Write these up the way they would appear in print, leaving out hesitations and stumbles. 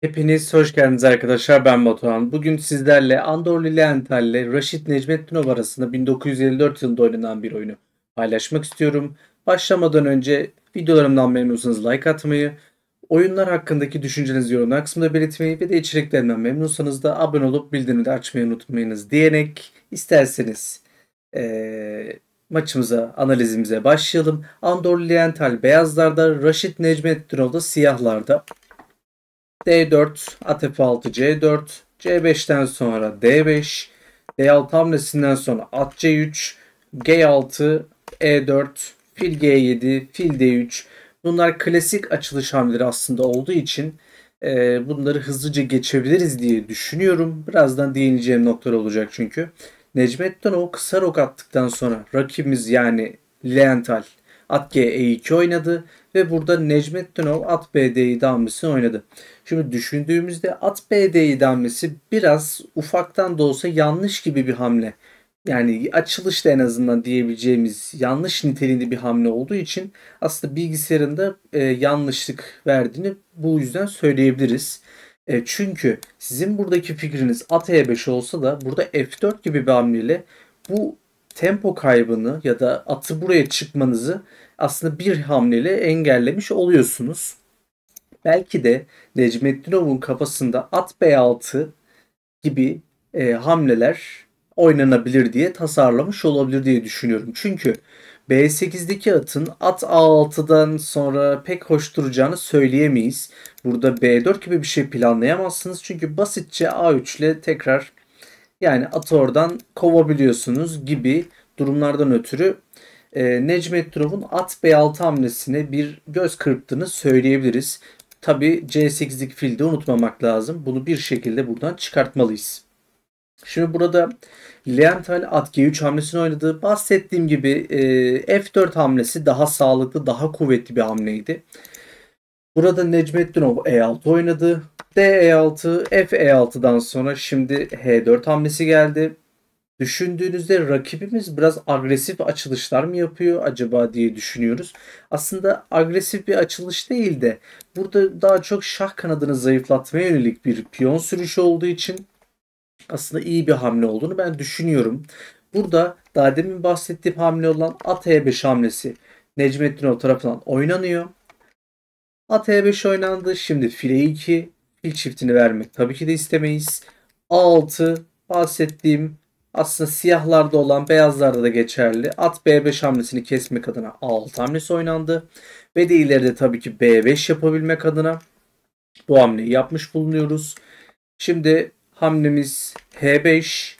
Hepiniz hoş geldiniz arkadaşlar. Ben Batuhan. Bugün sizlerle Andor Lilienthal ile Raşit Necmettinov arasında 1954 yılında oynanan bir oyunu paylaşmak istiyorum. Başlamadan önce videolarımdan memnunsanız like atmayı, oyunlar hakkındaki düşüncenizi yorumlar kısmında belirtmeyi ve de içeriklerinden memnunsanız da abone olup bildirimleri açmayı unutmayınız diyerek isterseniz maçımıza, analizimize başlayalım. Andor Lilienthal beyazlarda, Raşit Necmettinov da siyahlarda. D4, at F6, C4, C5'ten sonra D5, D6 hamlesinden sonra at C3, G6, E4, fil G7, fil D3. Bunlar klasik açılış hamleleri aslında olduğu için bunları hızlıca geçebiliriz diye düşünüyorum. Birazdan değineceğim noktalar olacak çünkü. Necmettinov kısa rok attıktan sonra rakibimiz yani Lilienthal at G E2 oynadı ve burada Necmettinov at B D7 hamlesini oynadı. Şimdi düşündüğümüzde at B D7 hamlesi biraz ufaktan da olsa yanlış gibi bir hamle. Yani açılışta en azından diyebileceğimiz yanlış niteliğinde bir hamle olduğu için aslında bilgisayarında yanlışlık verdiğini bu yüzden söyleyebiliriz. Çünkü sizin buradaki fikriniz at E5 olsa da burada F4 gibi bir hamleyle bu tempo kaybını ya da atı buraya çıkmanızı aslında bir hamleyle engellemiş oluyorsunuz. Belki de Necmettinov'un kafasında at B6 gibi hamleler oynanabilir diye tasarlamış olabilir diye düşünüyorum. Çünkü B8'deki atın at A6'dan sonra pek hoş duracağını söyleyemeyiz. Burada B4 gibi bir şey planlayamazsınız. Çünkü basitçe A3 ile tekrar yani atı oradan kovabiliyorsunuz gibi durumlardan ötürü Necmettinov'un at B6 hamlesine bir göz kırptığını söyleyebiliriz. Tabi C8'lik filde unutmamak lazım. Bunu bir şekilde buradan çıkartmalıyız. Şimdi burada Leontel at G3 hamlesini oynadı. Bahsettiğim gibi F4 hamlesi daha sağlıklı, daha kuvvetli bir hamleydi. Burada Necmettinov E6 oynadı. D E6, F E6'dan sonra şimdi H4 hamlesi geldi. Düşündüğünüzde rakibimiz biraz agresif açılışlar mı yapıyor acaba diye düşünüyoruz. Aslında agresif bir açılış değil de burada daha çok şah kanadını zayıflatmaya yönelik bir piyon sürüşü olduğu için aslında iyi bir hamle olduğunu ben düşünüyorum. Burada daha demin bahsettiğim hamle olan at E5 hamlesi Necmettinov tarafından oynanıyor. At E5 oynandı. Şimdi file E2 fil çiftini vermek tabii ki de istemeyiz. A6 bahsettiğim aslında siyahlarda olan beyazlarda da geçerli. At B5 hamlesini kesmek adına A6 hamlesi oynandı. Ve de ileride tabii ki B5 yapabilmek adına bu hamleyi yapmış bulunuyoruz. Şimdi hamlemiz H5.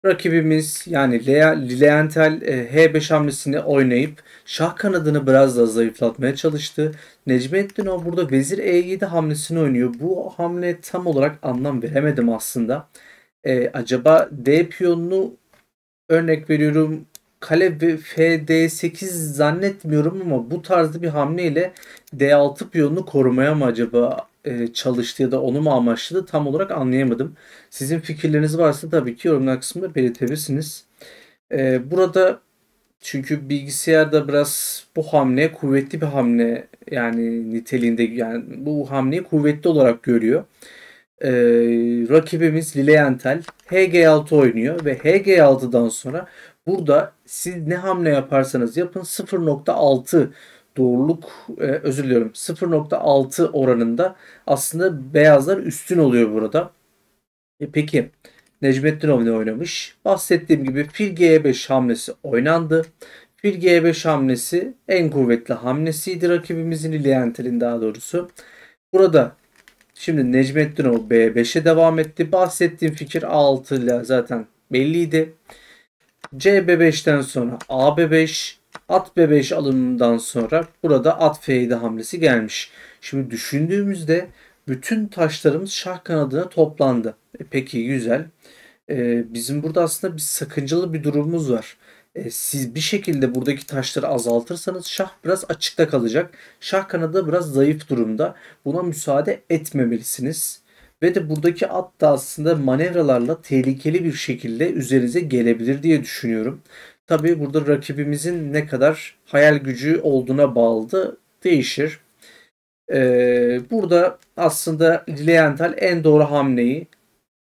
Rakibimiz yani Lilienthal H5 hamlesini oynayıp şah kanadını biraz daha zayıflatmaya çalıştı. Necmettinov burada vezir E7 hamlesini oynuyor. Bu hamle tam olarak anlam veremedim aslında. Acaba D piyonunu örnek veriyorum kale ve FD8 zannetmiyorum ama bu tarzda bir hamleyle D6 piyonunu korumaya mı acaba çalıştı ya da onu mu amaçladı tam olarak anlayamadım. Sizin fikirleriniz varsa tabii ki yorumlar kısmında belirtebilirsiniz. Burada çünkü bilgisayarda biraz bu hamle kuvvetli bir hamle yani niteliğinde yani bu hamleyi kuvvetli olarak görüyor. Ee, Rakibimiz Lilienthal HG6 oynuyor ve HG6'dan sonra burada siz ne hamle yaparsanız yapın 0.6 doğruluk özür diliyorum 0.6 oranında aslında beyazlar üstün oluyor burada. Peki Necmettinov ne oynamış? Bahsettiğim gibi fil G5 hamlesi oynandı. Fil G5 hamlesi en kuvvetli hamlesiydi rakibimizin Lilienthal'in daha doğrusu. Burada şimdi Necmettinov B5'e devam etti. Bahsettiğim fikir A6 ile zaten belliydi. CB5'ten sonra AB5, at B5 alımından sonra burada at F7 hamlesi gelmiş. Şimdi düşündüğümüzde bütün taşlarımız şah kanadına toplandı. Peki güzel. Bizim burada aslında bir sakıncalı bir durumumuz var. Siz bir şekilde buradaki taşları azaltırsanız şah biraz açıkta kalacak. Şah kanadı biraz zayıf durumda. Buna müsaade etmemelisiniz. Ve de buradaki at da aslında manevralarla tehlikeli bir şekilde üzerinize gelebilir diye düşünüyorum. Tabii burada rakibimizin ne kadar hayal gücü olduğuna bağlı da değişir. Burada aslında Lilienthal en doğru hamleyi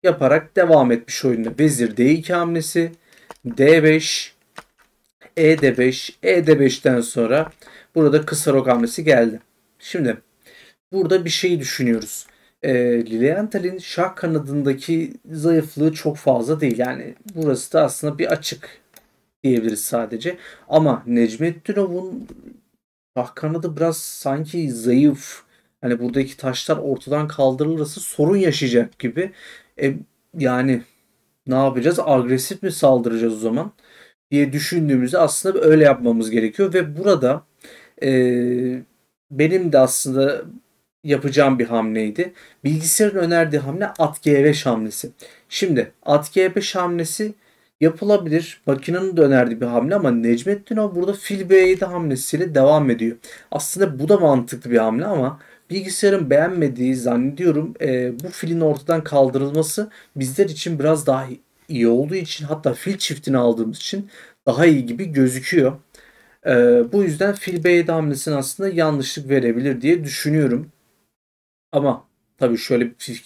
yaparak devam etmiş oyunda. Vezir D2 hamlesi, D5, E5, E5'ten sonra burada kısa rok hamlesi geldi. Şimdi burada bir şey düşünüyoruz. Lilienthal'in şah kanadındaki zayıflığı çok fazla değil. Yani burası da aslında bir açık diyebiliriz sadece. Ama Necmettinov'un şah kanadı biraz sanki zayıf. Hani buradaki taşlar ortadan kaldırılırsa sorun yaşayacak gibi. E, yani ne yapacağız? Agresif mi saldıracağız o zaman diye düşündüğümüzde aslında öyle yapmamız gerekiyor ve burada benim de aslında yapacağım bir hamleydi. Bilgisayarın önerdiği hamle at G5 hamlesi. Şimdi at G5 hamlesi yapılabilir. Makinenin de önerdiği bir hamle ama Necmettinov burada fil B7 hamlesiyle devam ediyor. Aslında bu da mantıklı bir hamle ama bilgisayarın beğenmediği zannediyorum bu filin ortadan kaldırılması bizler için biraz daha iyi olduğu için, hatta fil çiftini aldığımız için daha iyi gibi gözüküyor. Bu yüzden fil B7 hamlesine aslında yanlışlık verebilir diye düşünüyorum. Ama tabii şöyle bir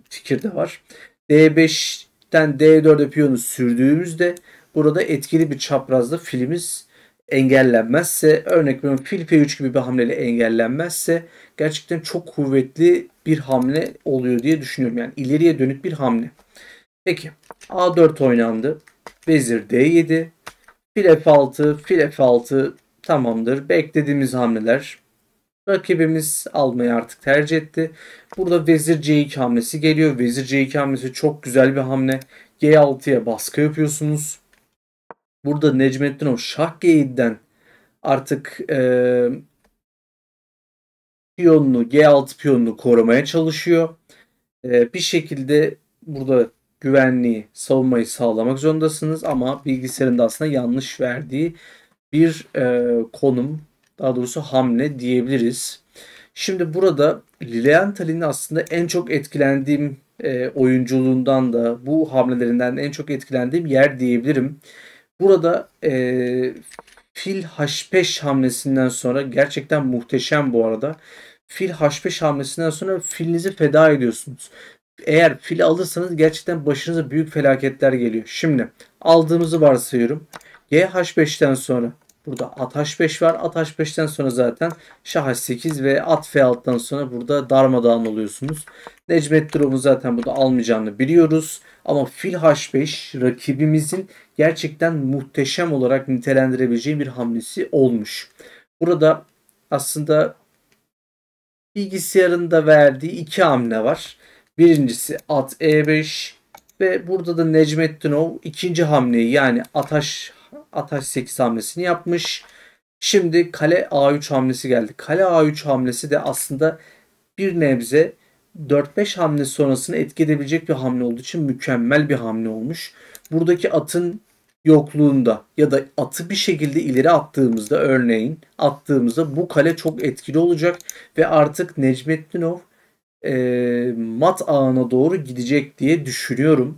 fikir de var. D5'ten D4'e piyonu sürdüğümüzde burada etkili bir çaprazda filimiz engellenmezse, örnek veriyorum fil P3 gibi bir hamleyle engellenmezse gerçekten çok kuvvetli bir hamle oluyor diye düşünüyorum. Yani ileriye dönük bir hamle. Peki A4 oynandı. Vezir D7. Fil F6, fil F6 tamamdır. Beklediğimiz hamleler. Rakibimiz almayı artık tercih etti. Burada vezir C2 hamlesi geliyor. Vezir C2 hamlesi çok güzel bir hamle. G6'ya baskı yapıyorsunuz. Burada Necmettinov şah G7'den artık piyonunu, G6 piyonunu korumaya çalışıyor. Bir şekilde burada güvenliği, savunmayı sağlamak zorundasınız ama bilgisayarın da aslında yanlış verdiği bir konum, daha doğrusu hamle diyebiliriz. Şimdi burada Lilienthal'in aslında en çok etkilendiğim oyunculuğundan da bu hamlelerinden en çok etkilendiğim yer diyebilirim. Burada fil H5 hamlesinden sonra gerçekten muhteşem bu arada. Fil H5 hamlesinden sonra filinizi feda ediyorsunuz. Eğer fil alırsanız gerçekten başınıza büyük felaketler geliyor. Şimdi aldığımızı varsayıyorum. GH5'ten sonra burada at H5 var. At H5'ten sonra zaten şah H8 ve at F6'dan sonra burada darmadağın oluyorsunuz. Necmettinov'un zaten burada almayacağını biliyoruz. Ama fil H5 rakibimizin gerçekten muhteşem olarak nitelendirebileceği bir hamlesi olmuş. Burada aslında bilgisayarın da verdiği iki hamle var. Birincisi at E5 ve burada da Necmettinov ikinci hamleyi yani at H8 hamlesini yapmış. Şimdi kale A3 hamlesi geldi. Kale A3 hamlesi de aslında bir nebze 4-5 hamle sonrasını etki edebilecek bir hamle olduğu için mükemmel bir hamle olmuş. Buradaki atın yokluğunda ya da atı bir şekilde ileri attığımızda, örneğin attığımızda bu kale çok etkili olacak ve artık Necmettinov mat ağına doğru gidecek diye düşünüyorum.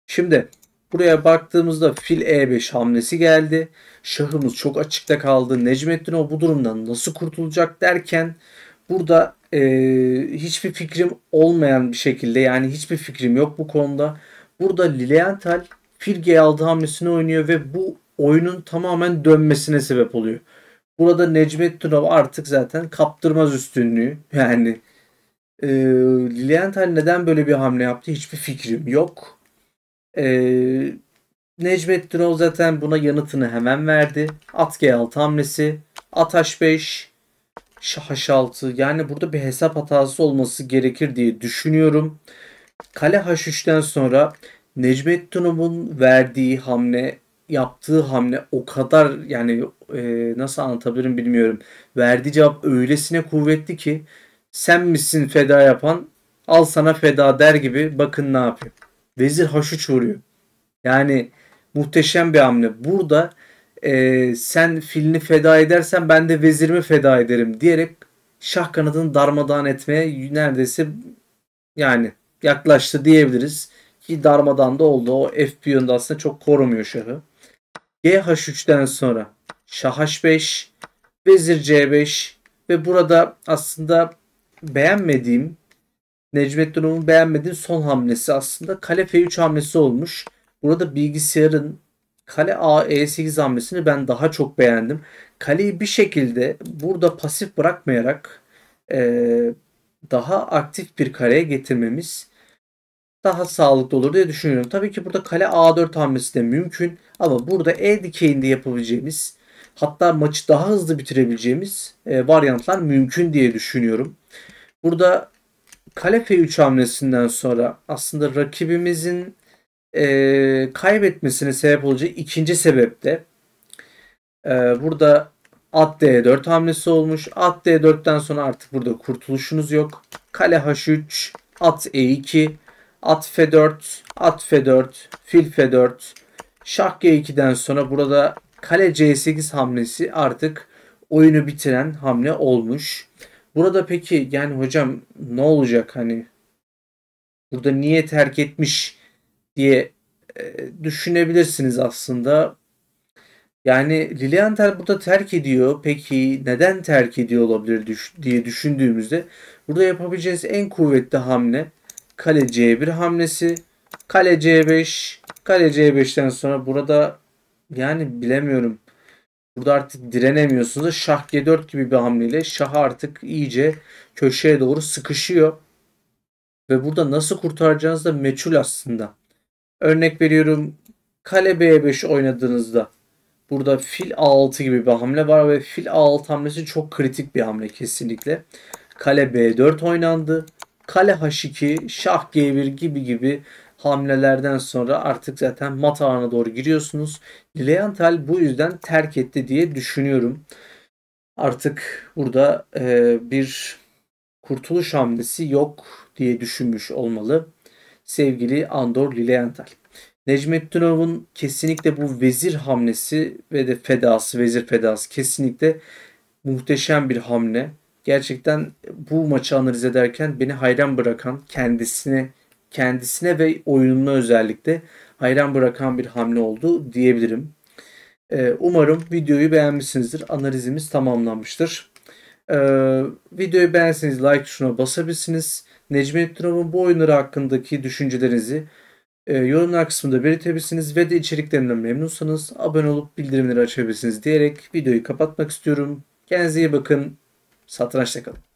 Şimdi buraya baktığımızda fil E5 hamlesi geldi. Şahımız çok açıkta kaldı. Necmettinov bu durumdan nasıl kurtulacak derken burada hiçbir fikrim olmayan bir şekilde, yani hiçbir fikrim yok bu konuda. Burada Lilienthal fil G6 hamlesini oynuyor ve bu oyunun tamamen dönmesine sebep oluyor. Burada Necmettinov artık zaten kaptırmaz üstünlüğü. Yani Lilienthal neden böyle bir hamle yaptı hiçbir fikrim yok. Necmettinov zaten buna yanıtını hemen verdi. At G6 hamlesi. At H5. Şah H6. Yani burada bir hesap hatası olması gerekir diye düşünüyorum. Kale H3'ten sonra Necmettinov'un verdiği hamle, yaptığı hamle o kadar, yani nasıl anlatabilirim bilmiyorum. Verdiği cevap öylesine kuvvetli ki sen misin feda yapan, al sana feda der gibi, bakın ne yapıyor. Vezir H3 vuruyor. Yani muhteşem bir hamle. Burada sen filini feda edersen ben de vezirimi feda ederim diyerek şah kanadını darmadağın etmeye neredeyse yani yaklaştı diyebiliriz. Ki darmadağın da oldu. O F piyonu da aslında çok korumuyor şahı. GH3'ten sonra şah H5, vezir C5 ve burada aslında beğenmediğim, Necmettinov'un beğenmediğim son hamlesi aslında kale F3 hamlesi olmuş. Burada bilgisayarın kale A E8 hamlesini ben daha çok beğendim. Kaleyi bir şekilde burada pasif bırakmayarak daha aktif bir kareye getirmemiz daha sağlıklı olur diye düşünüyorum. Tabii ki burada kale A4 hamlesi de mümkün ama burada E dikeyinde yapabileceğimiz, hatta maçı daha hızlı bitirebileceğimiz varyantlar mümkün diye düşünüyorum. Burada kale F3 hamlesinden sonra aslında rakibimizin kaybetmesine sebep olacağı ikinci sebep de burada at D4 hamlesi olmuş. At D4'ten sonra artık burada kurtuluşunuz yok. Kale H3, at E2, at F4, at F4, fil F4, şah G2'den sonra burada kale C8 hamlesi artık oyunu bitiren hamle olmuş. Burada peki yani hocam ne olacak, hani burada niye terk etmiş diye düşünebilirsiniz aslında. Yani Lilienthal burada terk ediyor. Peki neden terk ediyor olabilir diye düşündüğümüzde burada yapabileceğiniz en kuvvetli hamle kale C1 hamlesi. Kale C5, kale C5'ten sonra burada yani bilemiyorum. Burada artık direnemiyorsunuz. Şah G4 gibi bir hamleyle şah artık iyice köşeye doğru sıkışıyor. Ve burada nasıl kurtaracağınız da meçhul aslında. Örnek veriyorum, kale B5 oynadığınızda burada fil A6 gibi bir hamle var ve fil A6 hamlesi çok kritik bir hamle kesinlikle. Kale B4 oynandı. Kale H2, şah G1 gibi hamlelerden sonra artık zaten mat ağına doğru giriyorsunuz. Lilienthal bu yüzden terk etti diye düşünüyorum. Artık burada bir kurtuluş hamlesi yok diye düşünmüş olmalı sevgili Andor Lilienthal. Necmettinov'un kesinlikle bu vezir hamlesi ve de fedası, vezir fedası kesinlikle muhteşem bir hamle. Gerçekten bu maçı analiz ederken beni hayran bırakan, kendisine ve oyununa özellikle hayran bırakan bir hamle oldu diyebilirim. Umarım videoyu beğenmişsinizdir. Analizimiz tamamlanmıştır. Videoyu beğenseniz like tuşuna basabilirsiniz. Necmettinov'un bu oyunları hakkındaki düşüncelerinizi yorumlar kısmında belirtebilirsiniz ve de içeriklerinden memnunsanız abone olup bildirimleri açabilirsiniz diyerek videoyu kapatmak istiyorum. Kendinize iyi bakın. Satrançta kalın.